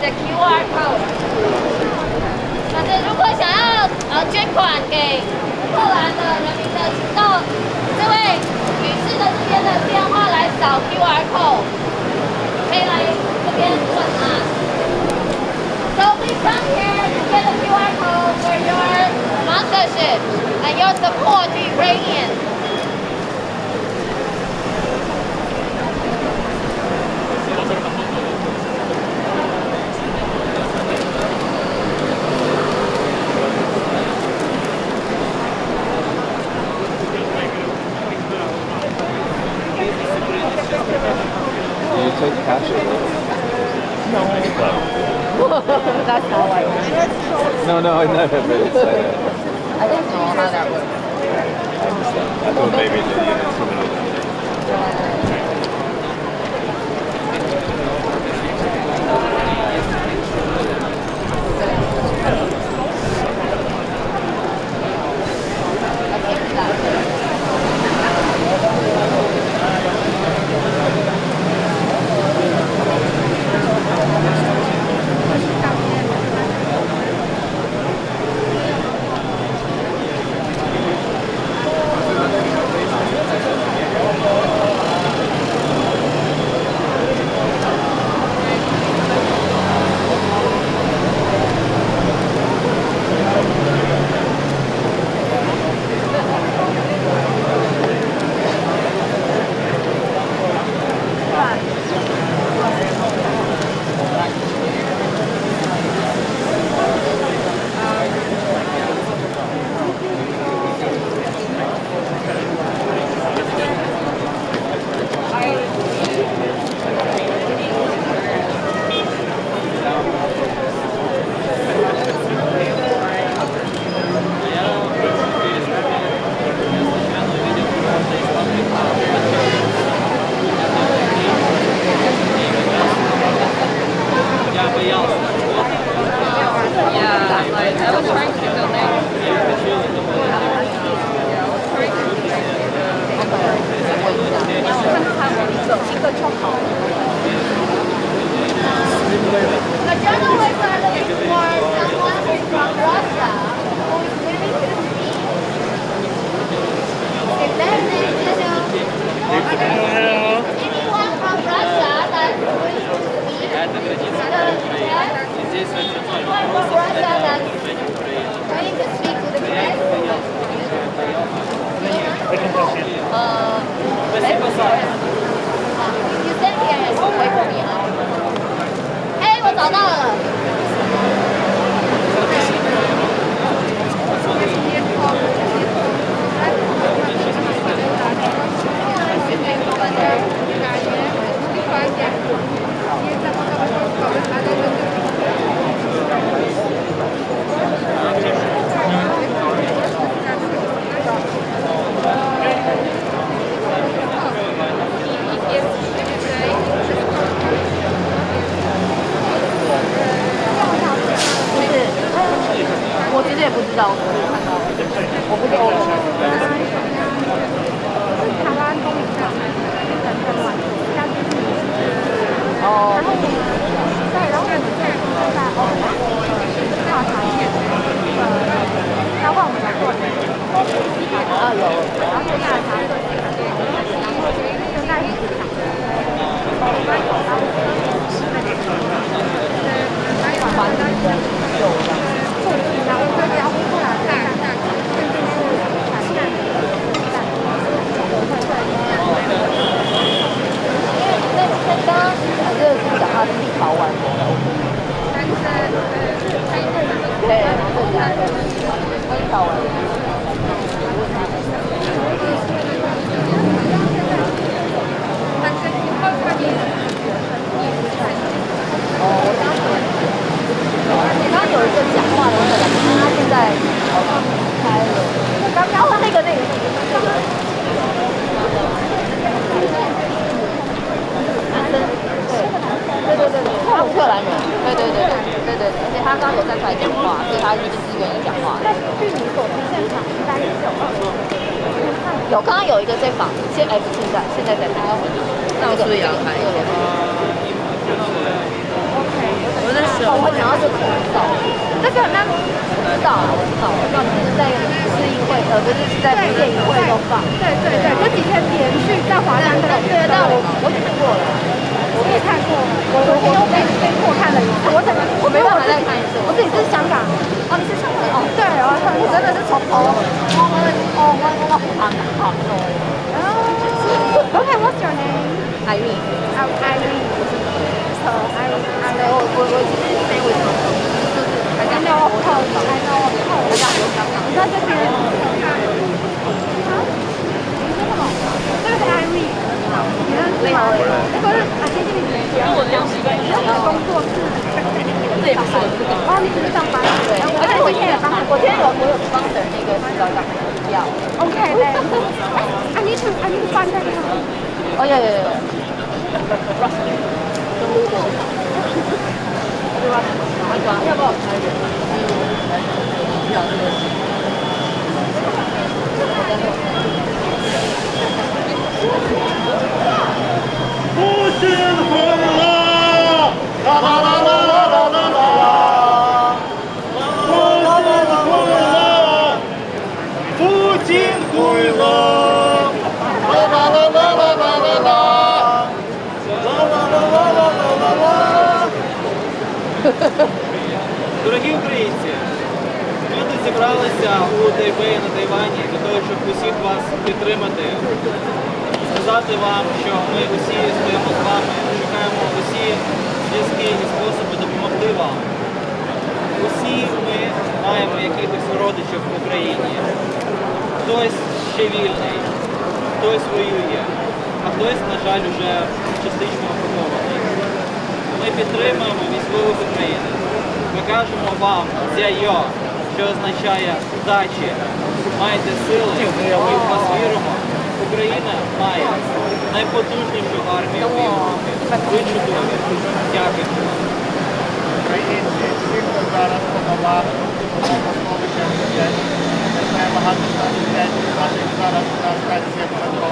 the QR code。反正如果想要捐款给乌克兰的人民的，请到这位女士的这边的电话来扫 QR code， 可以来这边问啊。So please come here to get a QR code for your sponsorship and your support to Ukrainian. You take cash or That's how I work. No, I never really say that. I don't know how that works. I thought maybe the units The journalists are looking for someone who's from Russia who is willing to speak. If there's anyone from Russia that's willing to speak, anyone from Russia that's willing to speak to the press. You stand here and wait for me. 我找到了。我其实也不知道，我没有看到，我不是欧洲人。台湾公民上日本跟晚下去哦。对，然后我们现在在欧洲调查一点，包括我们的过程，有，然后调查这些，然后现在一直讲的，乌克兰人，对，而且他刚刚有站出来讲话，所以他就是愿意讲话。但据你所知，现场应该是有刚刚有一个在访，现在在访，那我是不是也要开？OK，我在我会想要是口罩，这个呢，我知道，我知道你是在市议会，不是在电影会都放。对，这几天连续在华山都有。对，但我看过了，我也看过了，我被迫看了一次，我没办法再看一次。我自己是香港，哦，你是香港哦？对，我真的是从我好。Okay, what's your name? Irene. Irene. So Irene. 我其实没为什么，就是I know of course. I know of course. 大家有香港。你在这边？这个是 Irene。你认识吗？不是啊，接近你年纪。我这样习惯。工作室。这也不是我这个。哦，你只是上班。对。而且我今天也帮，我今天有帮的那个指导长要。Okay then. I need to find that now. 哦有。要不要开人？不进回了，啦啦啦啦啦啦啦啦，不进回了，啦啦啦啦啦啦啦啦，啦啦啦啦啦啦啦。 Дорогі українці, ми тут зібралися у Тайбеї на Тайвані для того, щоб усіх вас підтримати, сказати вам, що ми усі стоїмо з вами, шукаємо усі зв'язки і способи допомогти вам. Усі ми маємо якихось родичів в Україні. Хтось ще вільний, хтось воює, а хтось, на жаль, уже частично окупований. Ми підтримуємо військових України. Ми кажемо вам «Дзяйо», що означає «удачі». Майте сили, ми в вас віримо. Україна має найпотужнішу армію в Європі. Ви чудові. Дякую. Українці, всі, хто зараз подавав Московича людей, не знаю, багато людей зараз на станціях метро.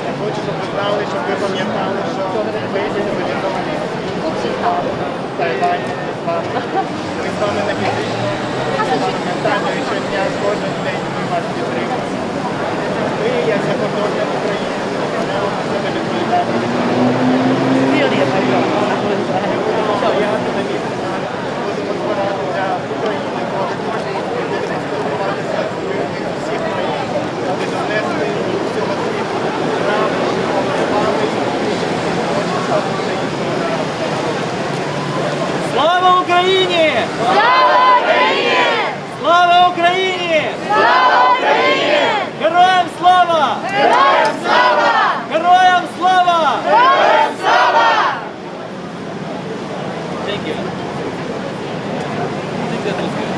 Я хочу, щоб ви знали, щоб ви пам'ятали, що ви цивілізовані Тайвань з вами. Ми з вами не фізично, ментально і щодня, кожен день ми вас підтримуємо. Ми, як закордонні українці, маємо на себе відповідальність. Ми будемо стояти на місці, будемо збиратися України кошти, і будемо спілкуватися з людьми з усіх країн, аби донести до всього світу правду, що ми з вами хочемо українського народу. Слава Україні! Слава Україні! Слава Україні! Слава Україні! Героям слава! Героям слава! Героям слава! Героям слава! Thank you. I think that was good.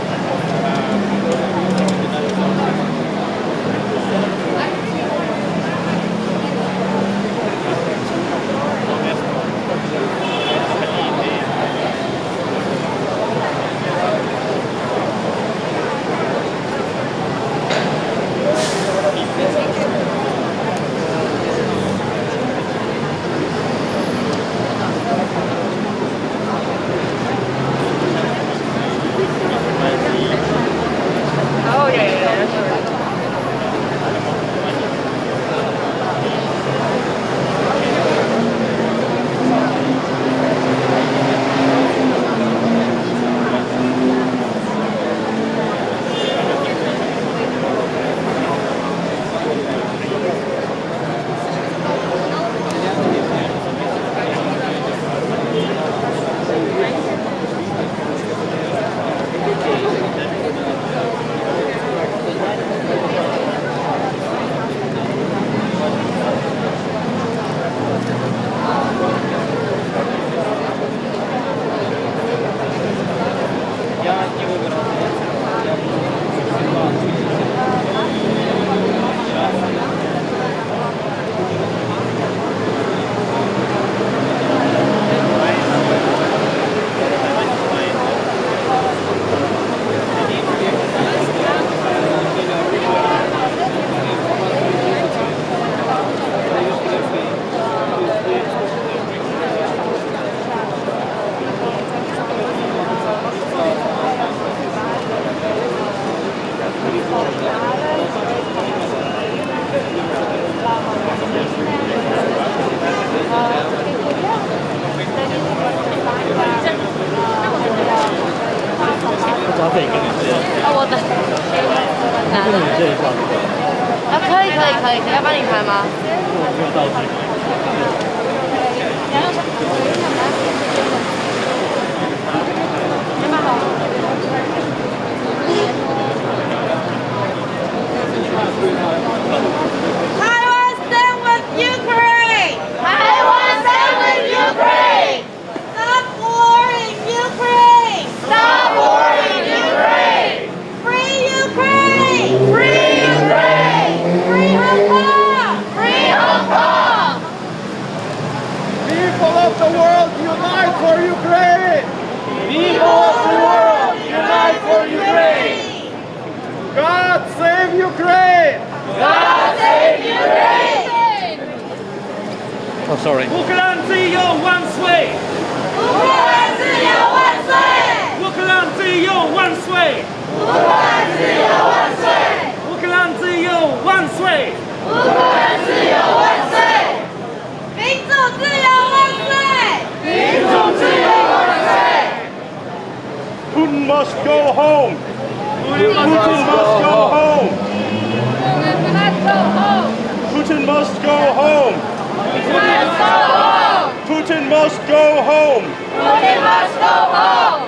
可以，要帮你弹吗？没有道具。Taiwan stand with Ukraine! Taiwan stand with Ukraine! Stop war in Ukraine! Stop war in Ukraine! Free Ukraine! Free Ukraine! Free Hong Kong! Free Hong Kong! People of the world, unite for Ukraine! People of the world, unite for Ukraine! God save Ukraine! God save Ukraine! Oh, sorry. 乌克兰自由万岁！乌克兰自由万岁！乌克兰自由万岁！乌克兰自由万岁！乌克兰自由万岁！乌克兰自由万岁！民主自由万岁！民主自由万岁！ Putin must go home. Putin must go home. Putin must go home. Putin must go home. Putin must go home.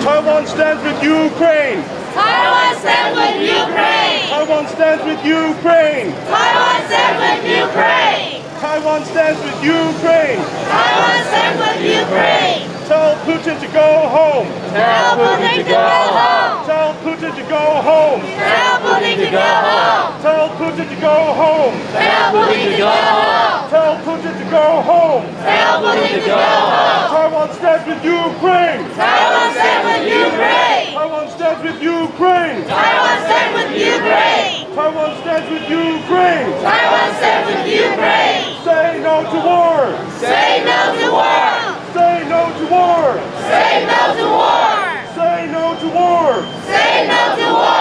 Taiwan stands with Ukraine. Taiwan stand with Ukraine. Taiwan stands with Ukraine. Taiwan stand with Ukraine. Taiwan stands with Ukraine. Taiwan stand with Ukraine. Tell Putin to go home. Tell Putin to go home. Tell Putin to go home. Tell Putin to go home. Tell Putin to go home. Tell Putin to go home. Tell Putin to go home. Tell Putin to go home. Taiwan stands with Ukraine. Taiwan stand with Ukraine. Taiwan stands with Ukraine. Taiwan stand with Ukraine. Taiwan stands with Ukraine. Taiwan stand with Ukraine. Say no to war. Say no to war. Say no to war. Say no to war. Say no to war. Say no to war.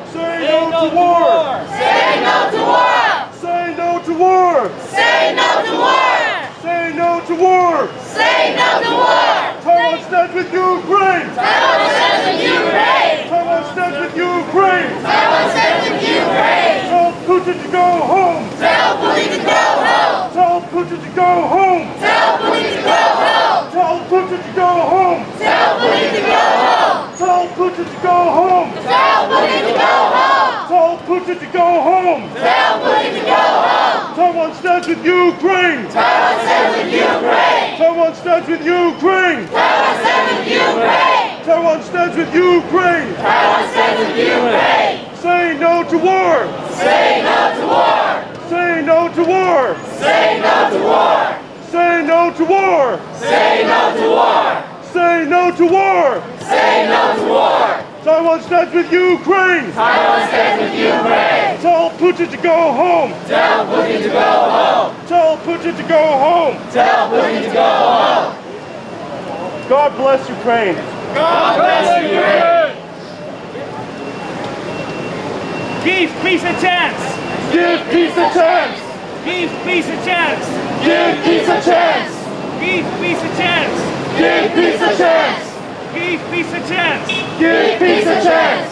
Say no to war. Say no to war. Say no to war. Say no to war. Say no to war. Say no to war. Taiwan stands with Ukraine. Taiwan stands with Ukraine. Taiwan stands with Ukraine. Taiwan stands with Ukraine. Tell Putin to go home. Tell Putin to go home. Tell Putin to go home. Tell Putin to go home. Tell Putin to go home. Tell Putin to go home. Tell Putin to go home. Tell Putin to go home. Tell Putin to go home. Tell Putin to go home. Taiwan stands with Ukraine. Taiwan stands with Ukraine. Taiwan stands with Ukraine. Taiwan stands with Ukraine. Taiwan stands with Ukraine. Taiwan stands with Ukraine. Say no to war. Say no to war. Say no to war. Say no to war. Say no to war. Say no to war. Say no to war. Say no to war. Taiwan stands with Ukraine. Taiwan stands with Ukraine. Tell Putin to go home. Tell Putin to go home. Tell Putin to go home. Tell Putin to go home. God bless Ukraine. God bless Ukraine. Give peace a chance! Give peace a chance. Give peace a chance! Give peace a chance. Give peace a chance! Give peace a chance. Give peace a chance! Give peace a chance.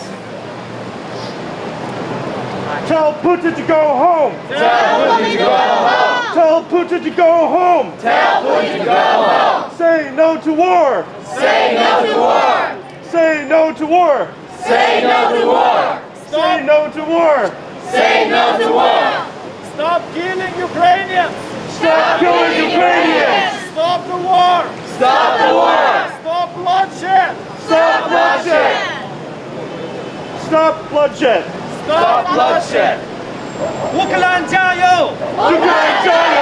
Tell Putin to go home. Tell Putin to go home. Tell Putin to go home. Tell Putin to go home. Say no to war. Say no to war. Say no to war. Say no to war. Say no to war. Say no to war. Stop killing Ukrainians! Stop killing Ukrainians. Stop the war! Stop the war. Stop bloodshed! Stop bloodshed. Stop bloodshed. Stop bloodshed! 乌克兰加油！乌克兰加油！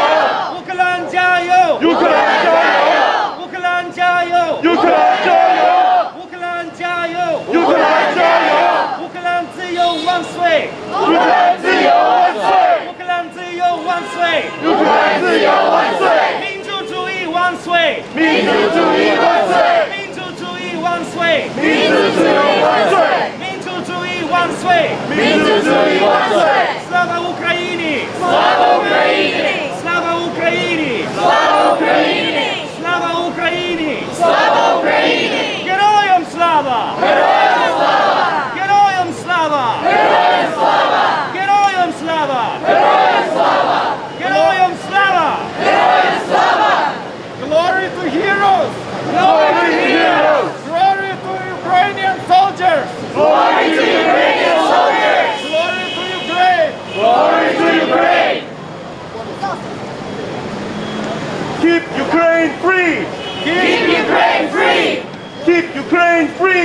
乌克兰加油！乌克兰加油！乌克兰加油！乌克兰加油！乌克兰加油！乌克兰加油！乌克兰自由万岁！乌克兰自由万岁！乌克兰自由万岁！乌克兰自由万岁！民主主义万岁！民主主义万岁！民主主义万岁！民主主义万岁！民主主义万岁！民主主义万岁！ Слава Україні! Слава Україні! Слава Україні! Слава Україні! Слава Україні! Слава Україні!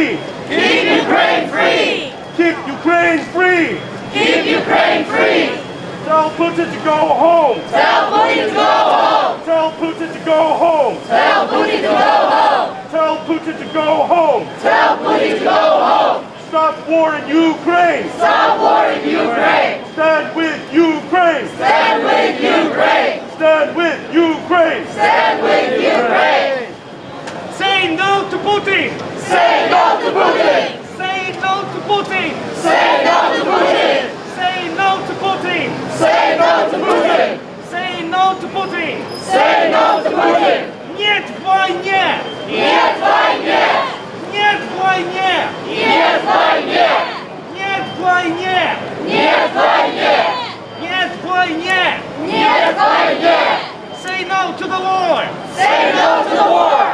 free! Keep Ukraine free! Keep Ukraine free! Keep Ukraine free! Tell Putin to go home! Tell Putin to go home! Tell Putin to go home! Tell Putin to go home! Tell Putin to go home! Tell Putin to go home! Stop war in Ukraine! Stop war in Ukraine! Stand with Ukraine! Stand with Ukraine! Stand with Ukraine! Stand with Ukraine! Say no to Putin! Say no to Putin! Say no to Putin! Say no to Putin! Say no to Putin! Say no to Putin! Say no to Putin! Say no to Putin! Нет войне! Нет войне! Нет войне! Нет войне! Нет войне! Нет войне! Нет войне! Нет войне! Say no to the war! Say no to the war!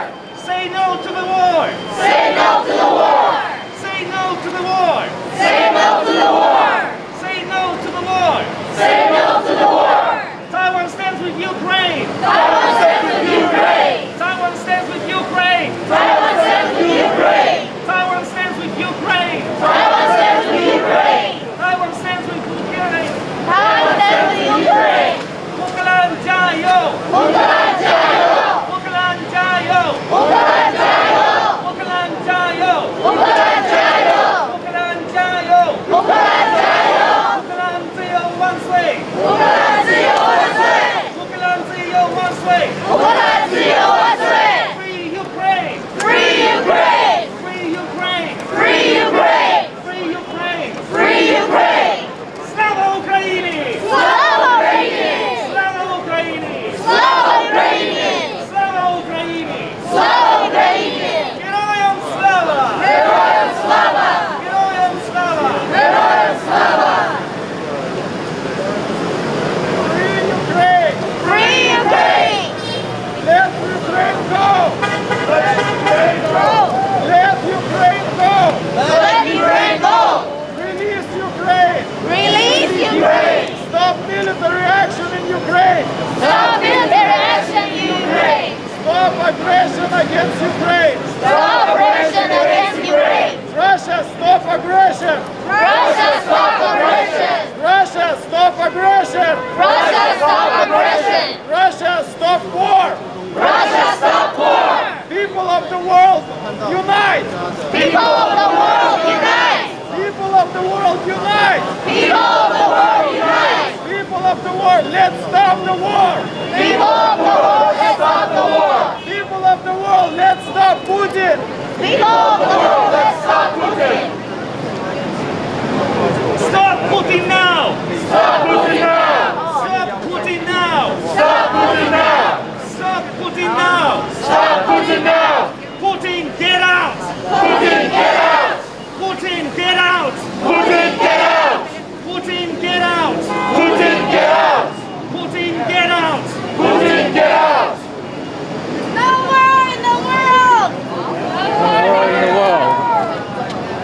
Say no to the war! Say no to the war! Say no to the war! Say no to the war! Say no to the war! Say no to the war! Taiwan stands with Ukraine! Taiwan stands with Ukraine! Taiwan stands with Ukraine! Taiwan stands with Ukraine! Taiwan stands with Ukraine! Taiwan stands with Ukraine! Taiwan stands with Ukraine! Taiwan stands with Ukraine! 乌克兰加油！乌克兰加油！乌克兰加油！乌克兰加油！乌克兰加油！乌克兰加油！乌克兰加油！乌克兰加油！乌克兰自由万岁！乌克兰自由万岁！乌克兰自由万岁！乌克兰自由万岁 Free Ukraine! Free Ukraine! Free Ukraine! Free Ukraine! Free Ukraine! Free Ukraine! Слава Україні! Слава Україні! Слава Україні! Слава Україні! Слава Україні! Слава Україні! Героям слава! Героям слава! Героям слава! Героям слава! Free Ukraine! Free Ukraine! Let Ukraine go! Let Ukraine go! Let Ukraine go! Let Ukraine go! Release Ukraine! Release Ukraine! Stop military action in Ukraine! Stop military action in Ukraine! Stop aggression against Ukraine! Stop aggression against Ukraine! Russia, stop aggression! Russia, stop aggression! Russia, stop aggression! Russia, stop aggression! Russia, stop war! Russia, stop war! People of the world, unite! People of the world, unite! People of the world, unite! People of the world, unite! People of the world, let's stop the war! People of the world, let's stop the war! People of the world, let's stop Putin! People of the world, let's stop Putin! Stop Putin now! Stop Putin now! Stop Putin now! Stop Putin now! Stop Putin now! Stop Putin now! Putin, get out! Putin, get out! Putin, get out! Putin, get out! Putin, get out! Putin, get out! Putin, get out! Putin, get out! No war in the world!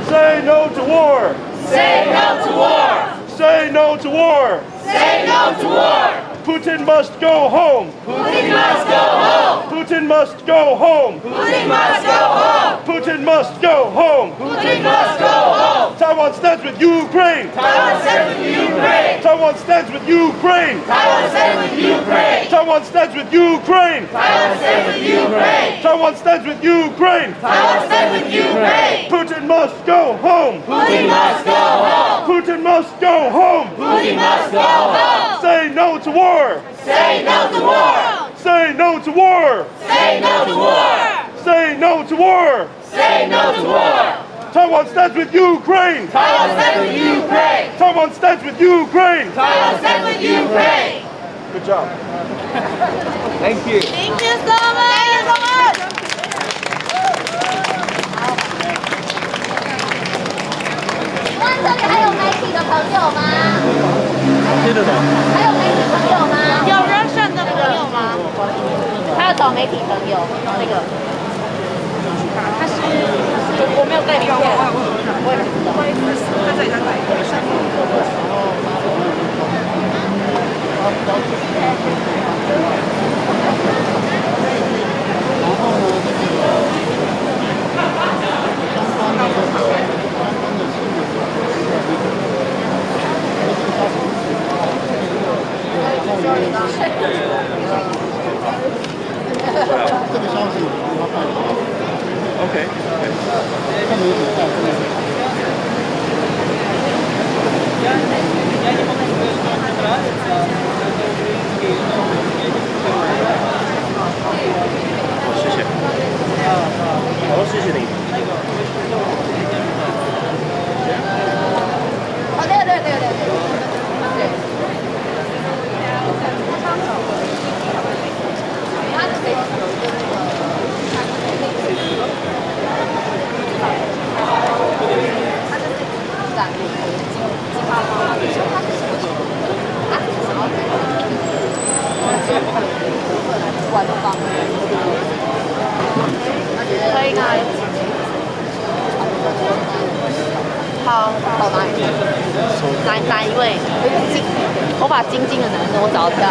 Say no to war! Say no to war! Say no to war! Say no to war! Putin must go home! Putin must go home! Putin must go home! Putin must go home! Putin must go home! Putin must go home! Taiwan stands with Ukraine! Taiwan stands with Ukraine! Taiwan stands with Ukraine! Taiwan stands with Ukraine! Taiwan stands with Ukraine! Taiwan stands with Ukraine! Taiwan stands with Ukraine! Taiwan stands with Ukraine! Putin must go home! Putin must go home! Putin must go home! Putin must go home! Say no to war! Say no to war! Say no to war! Say no to war! Say no to war! Say no to war! Taiwan stands with Ukraine! Taiwan stands with Ukraine! Taiwan stands with Ukraine! Taiwan stands with Ukraine! Good job. Thank you. Thank you so much! Thank you so much! 请问这里还有媒体的朋友吗？听得懂？还有媒体朋友吗？有Russian的朋友吗？他要找媒体朋友，那个。他是我没有带名片，我也不知道。在这里，在这里。官方。可以啊。好，好哪一位？头发金金的男生，我找得到。